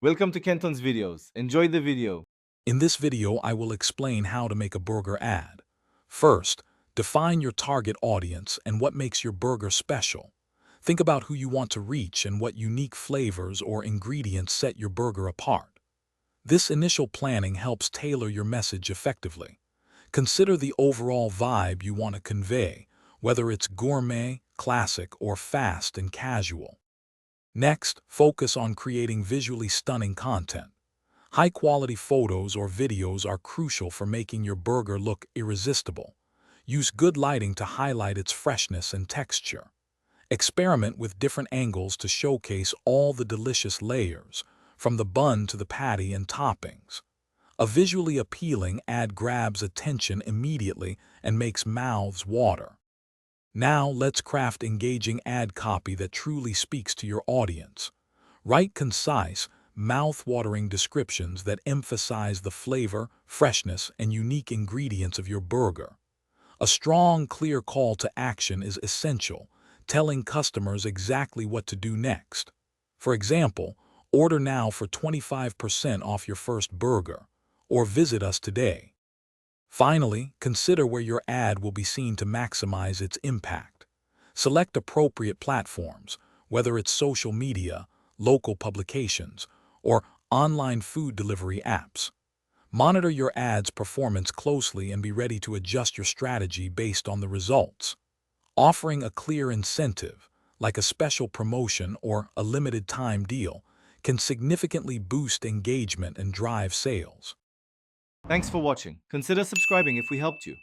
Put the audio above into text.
Welcome to Kenton's videos. Enjoy the video. In this video, I will explain how to make a burger ad. First, define your target audience and what makes your burger special. Think about who you want to reach and what unique flavors or ingredients set your burger apart. This initial planning helps tailor your message effectively. Consider the overall vibe you want to convey, whether it's gourmet, classic, or fast and casual. Next, focus on creating visually stunning content. High-quality photos or videos are crucial for making your burger look irresistible. Use good lighting to highlight its freshness and texture. Experiment with different angles to showcase all the delicious layers, from the bun to the patty and toppings. A visually appealing ad grabs attention immediately and makes mouths water. Now let's craft engaging ad copy that truly speaks to your audience. Write concise, mouth-watering descriptions that emphasize the flavor, freshness, and unique ingredients of your burger. A strong, clear call to action is essential, telling customers exactly what to do next. For example, order now for 25% off your first burger, or visit us today. Finally, consider where your ad will be seen to maximize its impact. Select appropriate platforms, whether it's social media, local publications, or online food delivery apps. Monitor your ad's performance closely and be ready to adjust your strategy based on the results. Offering a clear incentive, like a special promotion or a limited time deal, can significantly boost engagement and drive sales. Thanks for watching. Consider subscribing if we helped you.